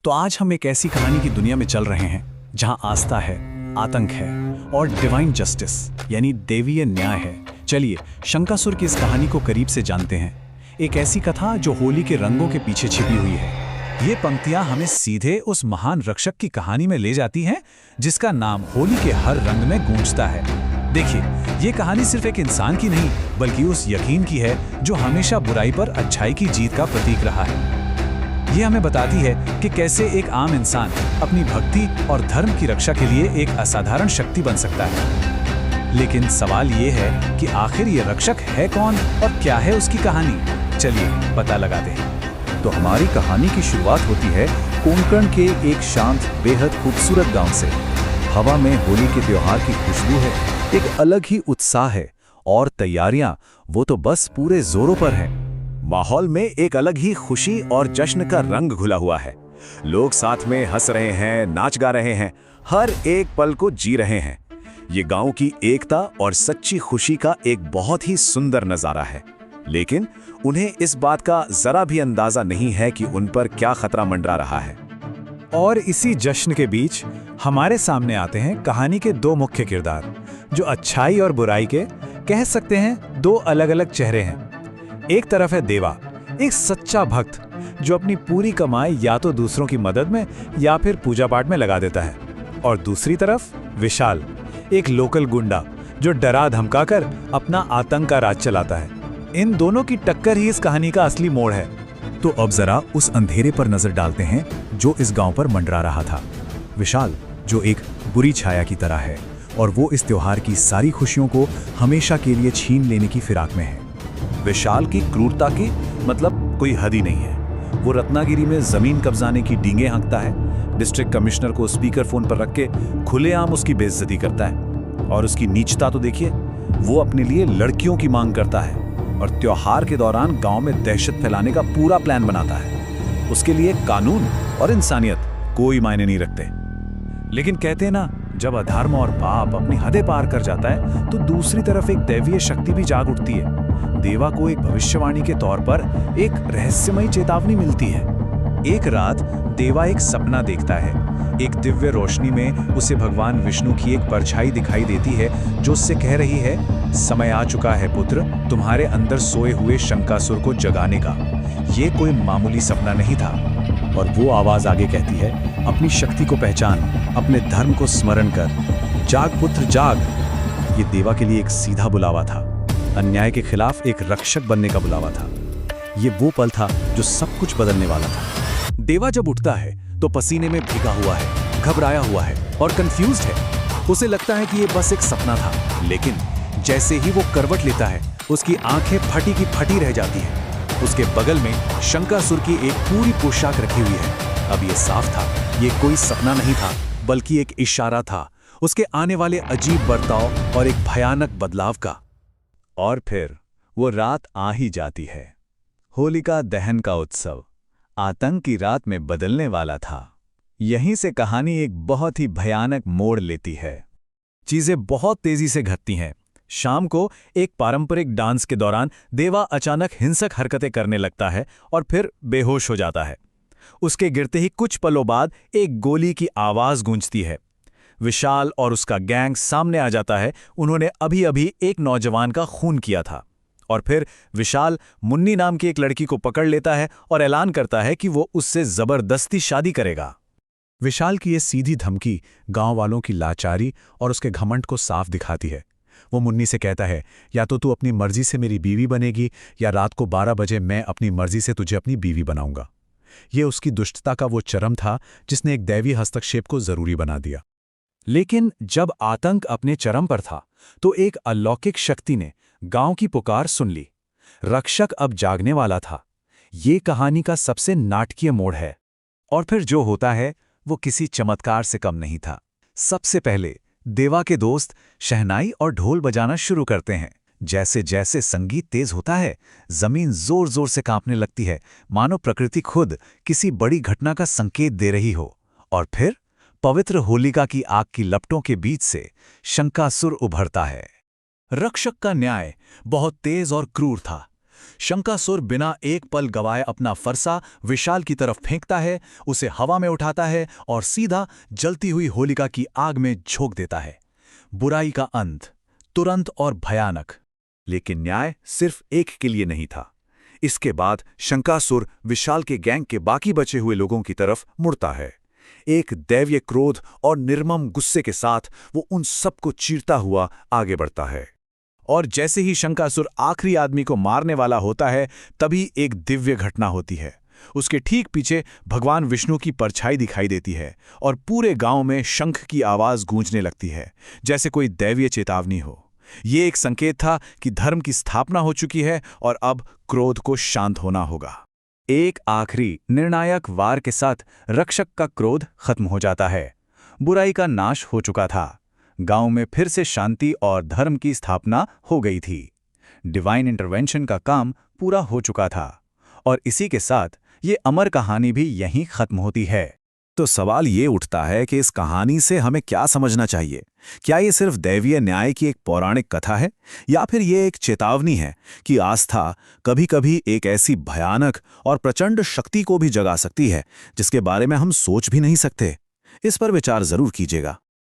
तो आज हम एक ऐसी कहानी की दुनिया में चल रहे हैं जहां आस्था है, आतंक है और डिवाइन जस्टिस यानी देवीय न्याय है। चलिए शंकासुर की इस कहानी को करीब से जानते हैं। एक ऐसी कथा जो होली के रंगों के पीछे छिपी हुई है। ये पंक्तियां हमें सीधे उस महान रक्षक की कहानी में ले जाती हैं जिसका नाम होली के हर रंग में गूंजता है। देखिए, ये कहानी सिर्फ एक इंसान की नहीं बल्कि उस यकीन की है जो हमेशा बुराई पर अच्छाई की जीत का प्रतीक रहा है। ये हमें बताती है कि कैसे एक आम इंसान अपनी भक्ति और धर्म की रक्षा के लिए एक असाधारण शक्ति बन सकता है। लेकिन सवाल ये है कि आखिर ये रक्षक है कौन और क्या है उसकी कहानी। चलिए पता लगाते हैं। तो हमारी कहानी की शुरुआत होती है कोंकण के एक शांत बेहद खूबसूरत गांव से। हवा में होली के त्योहार की खुशबू है, एक अलग ही उत्साह है और तैयारियां वो तो बस पूरे जोरों पर हैं। माहौल में एक अलग ही खुशी और जश्न का रंग घुला हुआ है। लोग साथ में हंस रहे हैं, नाच गा रहे हैं, हर एक पल को जी रहे हैं। ये गांव की एकता और सच्ची खुशी का एक बहुत ही सुंदर नजारा है। लेकिन उन्हें इस बात का जरा भी अंदाजा नहीं है कि उन पर क्या खतरा मंडरा रहा है। और इसी जश्न के बीच हमारे सामने आते हैं कहानी के दो मुख्य किरदार, जो अच्छाई और बुराई के कह सकते हैं दो अलग अलग चेहरे हैं। एक तरफ है देवा, एक सच्चा भक्त जो अपनी पूरी कमाई या तो दूसरों की मदद में या फिर पूजा पाठ में लगा देता है। और दूसरी तरफ विशाल, एक लोकल गुंडा जो डरा धमकाकर अपना आतंक का राज चलाता है। इन दोनों की टक्कर ही इस कहानी का असली मोड़ है। तो अब जरा उस अंधेरे पर नजर डालते हैं जो इस गांव पर मंडरा रहा था। विशाल जो एक बुरी छाया की तरह है और वो इस त्योहार की सारी खुशियों को हमेशा के लिए छीन लेने की फिराक में है। विशाल की क्रूरता की मतलब कोई हद ही नहीं है। वो रत्नागिरी में जमीन कब्जाने की डींगे हाँकता है, डिस्ट्रिक्ट कमिश्नर को स्पीकर फोन पर रख के खुलेआम उसकी बेइज्जती करता है। और उसकी नीचता तो देखिए, वो अपने लिए लड़कियों की मांग करता है और त्योहार के दौरान गांव में दहशत फैलाने का पूरा प्लान बनाता है। उसके लिए कानून और इंसानियत कोई मायने नहीं रखते। लेकिन कहते हैं ना, जब अधर्म और पाप अपनी हदें पार कर जाता है तो दूसरी तरफ एक दैवीय शक्ति भी जाग उठती है। देवा को एक भविष्यवाणी के तौर पर एक रहस्यमयी चेतावनी मिलती है। एक रात देवा एक सपना देखता है। एक दिव्य रोशनी में उसे भगवान विष्णु की एक परछाई दिखाई देती है जो उससे कह रही है, समय आ चुका है पुत्र, तुम्हारे अंदर सोए हुए शंकासुर को जगाने का। ये कोई मामूली सपना नहीं था। और वो आवाज आगे कहती है, अपनी शक्ति को पहचान, अपने धर्म को स्मरण कर, जाग पुत्र जाग। ये देवा के लिए एक सीधा बुलावा था, अन्याय के खिलाफ एक रक्षक बनने का बुलावा था। ये वो पल था जो सब कुछ बदलने वाला था। देवा जब उठता है तो पसीने में भीगा हुआ है, घबराया हुआ है और कंफ्यूज्ड है। उसे लगता है कि ये बस एक सपना था। लेकिन जैसे ही वो करवट लेता है, उसकी आंखें फटी की फटी रह जाती हैं। उसके बगल में शंकासुर की एक पूरी पोशाक रखी हुई है। अब ये साफ था, ये कोई सपना नहीं था बल्कि एक इशारा था उसके आने वाले अजीब बर्ताव और एक भयानक बदलाव का। और फिर वो रात आ ही जाती है। होलिका दहन का उत्सव आतंक की रात में बदलने वाला था। यहीं से कहानी एक बहुत ही भयानक मोड़ लेती है। चीजें बहुत तेजी से घटती हैं। शाम को एक पारंपरिक डांस के दौरान देवा अचानक हिंसक हरकतें करने लगता है और फिर बेहोश हो जाता है। उसके गिरते ही कुछ पलों बाद एक गोली की आवाज गूंजती है। विशाल और उसका गैंग सामने आ जाता है। उन्होंने अभी अभी एक नौजवान का खून किया था। और फिर विशाल मुन्नी नाम की एक लड़की को पकड़ लेता है और ऐलान करता है कि वो उससे जबरदस्ती शादी करेगा। विशाल की ये सीधी धमकी गांव वालों की लाचारी और उसके घमंड को साफ दिखाती है। वो मुन्नी से कहता है, या तो तू अपनी मर्जी से मेरी बीवी बनेगी या रात को 12 बजे मैं अपनी मर्जी से तुझे अपनी बीवी बनाऊंगा। ये उसकी दुष्टता का वो चरम था जिसने एक दैवीय हस्तक्षेप को जरूरी बना दिया। लेकिन जब आतंक अपने चरम पर था तो एक अलौकिक शक्ति ने गांव की पुकार सुन ली। रक्षक अब जागने वाला था। ये कहानी का सबसे नाटकीय मोड़ है। और फिर जो होता है वो किसी चमत्कार से कम नहीं था। सबसे पहले देवा के दोस्त शहनाई और ढोल बजाना शुरू करते हैं। जैसे जैसे संगीत तेज होता है, जमीन जोर जोर से कांपने लगती है, मानो प्रकृति खुद किसी बड़ी घटना का संकेत दे रही हो। और फिर पवित्र होलिका की आग की लपटों के बीच से शंकासुर उभरता है। रक्षक का न्याय बहुत तेज और क्रूर था। शंकासुर बिना एक पल गवाए अपना फरसा विशाल की तरफ फेंकता है, उसे हवा में उठाता है और सीधा जलती हुई होलिका की आग में झोंक देता है। बुराई का अंत, तुरंत और भयानक। लेकिन न्याय सिर्फ एक के लिए नहीं था। इसके बाद शंकासुर विशाल के गैंग के बाकी बचे हुए लोगों की तरफ मुड़ता है। एक दैवीय क्रोध और निर्मम गुस्से के साथ वो उन सबको चीरता हुआ आगे बढ़ता है। और जैसे ही शंकासुर आखिरी आदमी को मारने वाला होता है, तभी एक दिव्य घटना होती है। उसके ठीक पीछे भगवान विष्णु की परछाई दिखाई देती है और पूरे गांव में शंख की आवाज गूंजने लगती है, जैसे कोई दैवीय चेतावनी हो। ये एक संकेत था कि धर्म की स्थापना हो चुकी है और अब क्रोध को शांत होना होगा। एक आखिरी निर्णायक वार के साथ रक्षक का क्रोध खत्म हो जाता है। बुराई का नाश हो चुका था। गांव में फिर से शांति और धर्म की स्थापना हो गई थी। डिवाइन इंटरवेंशन का काम पूरा हो चुका था और इसी के साथ ये अमर कहानी भी यहीं खत्म होती है। तो सवाल ये उठता है कि इस कहानी से हमें क्या समझना चाहिए? क्या ये सिर्फ दैवीय न्याय की एक पौराणिक कथा है, या फिर ये एक चेतावनी है कि आस्था कभी-कभी एक ऐसी भयानक और प्रचंड शक्ति को भी जगा सकती है जिसके बारे में हम सोच भी नहीं सकते? इस पर विचार जरूर कीजिएगा।